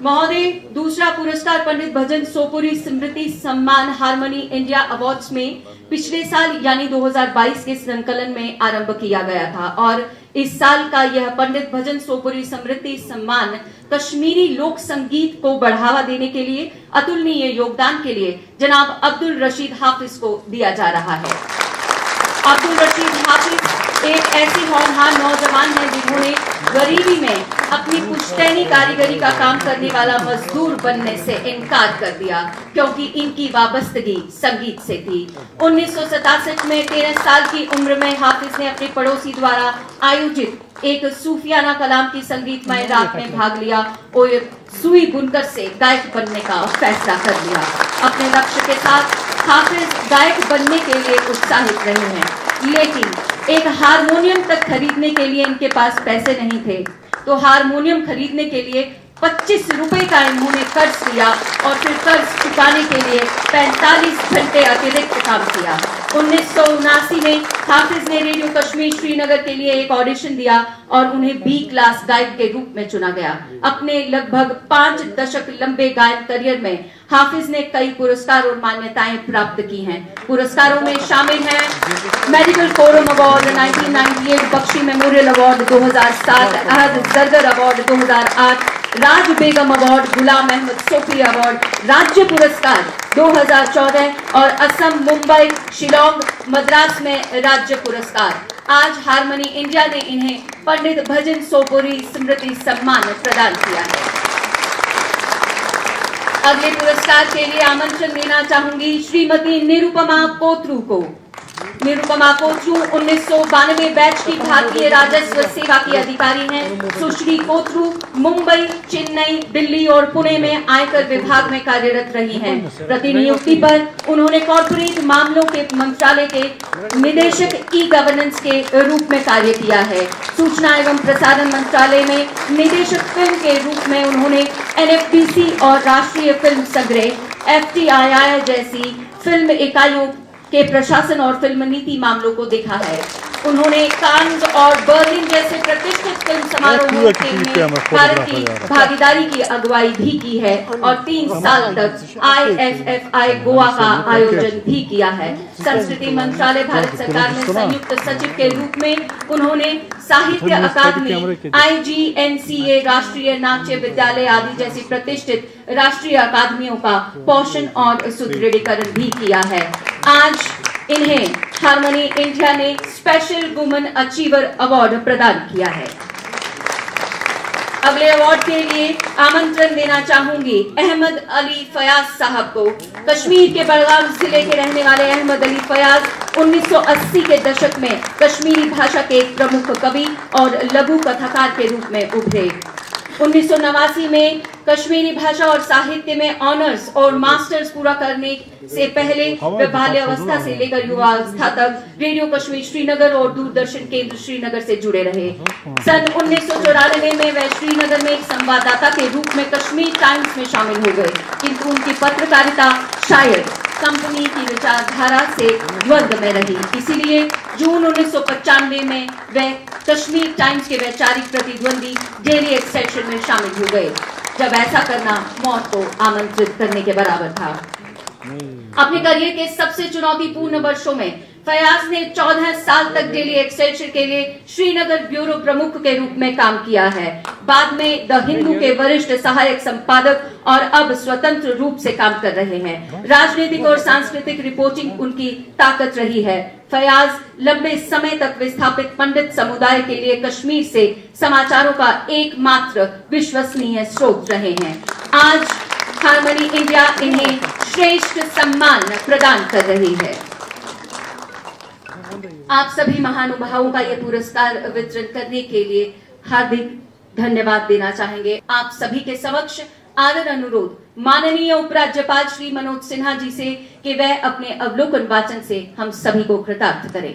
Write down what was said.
महोदय, दूसरा पुरस्कार पंडित भजन सोपुरी स्मृति सम्मान हारमोनी इंडिया अवार्ड्स में पिछले साल यानी 2022 के संकलन में आरंभ किया गया था और इस साल का यह पंडित भजन सोपुरी स्मृति सम्मान कश्मीरी लोक संगीत को बढ़ावा देने के लिए अतुलनीय योगदान के लिए जनाब अब्दुल रशीद हाफिज को दिया जा रहा है। अब्दुल रशीद हाफिज एक ऐसे होनहार नौजवान हैं जिन्होंने गरीबी में अपनी पुश्तैनी कारीगरी का काम करने वाला मजदूर बनने से इनकार कर दिया क्योंकि इनकी वाबस्तगी संगीत से थी। 1967 में 13 साल की उम्र में हाफिज ने अपने पड़ोसी द्वारा आयोजित एक सूफियाना कलाम की संगीतमय रात में भाग लिया और सुई बुनकर से गायक बनने का फैसला कर लिया। अपने लक्ष्य के साथ हाफिज गायक बनने के लिए उत्साहित रहे हैं, लेकिन एक हारमोनियम तक खरीदने के लिए इनके पास पैसे नहीं थे, तो हारमोनियम खरीदने के लिए 25 रुपए का इन्होंने कर्ज लिया और फिर कर्ज चुकाने के लिए 45 घंटे अतिरिक्त काम किया। 1979 में हाफिज ने रेडियो कश्मीर श्रीनगर के लिए एक ऑडिशन दिया और उन्हें बी क्लास गायक के रूप में चुना गया। अपने लगभग 5 दशक लंबे गायन करियर में हाफिज ने कई पुरस्कार और मान्यताएं प्राप्त की हैं। पुरस्कारों में शामिल हैं medical quorum award 1998, Bakshi memorial award 2007, Ahad Zargar award 2008, Raj Begum award, Ghulam Ahmad Sofi award, राज्य पुरस्कार 2014 और असम, मुंबई, शिलोंग, मद्रास में राज्य पुरस्कार। आज हारमोनी इंडिया ने इन्हें पंडित भजन सोपुरी स्मृति सम्मान प्रदान किया है। अगले पुरस्कार के लिए आमंत्रण देना चाहूंगी श्रीमती निरुपमा कोत्रू को। निरुपमा कोत्रू 1992 बैच की भारतीय राजस्व सेवा की अधिकारी हैं। सुश्री कोत्रू मुंबई, चेन्नई, दिल्ली और पुणे में आयकर विभाग में कार्यरत रही हैं। प्रतिनियुक्ति पर उन्होंने कॉर्पोरेट मामलों के मंत्रालय के निदेशक ई गवर्नेंस के रूप में कार्य किया है। सूचना एवं प्रसारण मंत्रालय में निदेशक फिल्म के रूप में उन्होंने एनएफडीसी और राष्ट्रीय फिल्म संग्रह एफटीआईआई जैसी फिल्म इकाइयों के प्रशासन और फिल्म नीति मामलों को देखा है। उन्होंने कान्स और बर्लिन जैसे प्रतिष्ठित फिल्म समारोहों में भारत की भागीदारी की अगुवाई भी की है और 3 साल तक IFFI गोवा का आयोजन भी किया है। संस्कृति मंत्रालय भारत सरकार में संयुक्त सचिव के रूप में उन्होंने साहित्य अकादमी, IGNCA, राष्ट्रीय नाट्य विद्यालय आदि जैसी प्रतिष्ठित राष्ट्रीय अकादमियों का पोषण और सुदृढ़ीकरण भी किया है। आज इन्हें हारमोनी इंडिया ने स्पेशल वुमेन अचीवर अवार्ड प्रदान किया है। अगले अवार्ड के लिए आमंत्रण देना चाहूंगी अहमद अली फयाज साहब को। कश्मीर के बड़गाम जिले के रहने वाले अहमद अली फयाज 1980 के दशक में कश्मीरी भाषा के एक प्रमुख कवि और लघु कथाकार के रूप में उभरे। 1989 में कश्मीरी भाषा और साहित्य में ऑनर्स और मास्टर्स पूरा करने से पहले वे बाल्यावस्था से लेकर युवावस्था तक रेडियो कश्मीर श्रीनगर और दूरदर्शन केंद्र श्रीनगर से जुड़े रहे। सन 1994 में वे श्रीनगर में एक संवाददाता के रूप में कश्मीर टाइम्स में शामिल हो गए, किंतु उनकी पत्रकारिता शायद कंपनी की विचारधारा से द्वंद्व में रही। इसीलिए जून 1995 में वे कश्मीर टाइम्स के वैचारिक प्रतिद्वंदी डेली एक्सटेंशन में शामिल हो गए, जब ऐसा करना मौत को आमंत्रित करने के बराबर था। अपने करियर के सबसे चुनौतीपूर्ण वर्षों में फयाज ने 14 साल तक डेली एक्सटेंशन के लिए श्रीनगर ब्यूरो प्रमुख के रूप में काम किया है। बाद में द हिंदू के वरिष्ठ सहायक संपादक और अब स्वतंत्र रूप से काम कर रहे हैं। राजनीतिक और सांस्कृतिक रिपोर्टिंग उनकी ताकत रही है। फयाज लंबे समय तक विस्थापित पंडित समुदाय के लिए कश्मीर से समाचारों का एकमात्र विश्वसनीय स्रोत रहे हैं। आज हारमोनी इंडिया इन्हें श्रेष्ठ सम्मान प्रदान कर रही है। आप सभी महानुभावों का यह पुरस्कार वितरण करने के लिए हार्दिक धन्यवाद देना चाहेंगे। आप सभी के समक्ष आदर अनुरोध माननीय उपराज्यपाल श्री मनोज सिन्हा जी से कि वह अपने अवलोकन वाचन से हम सभी को कृतार्थ करें।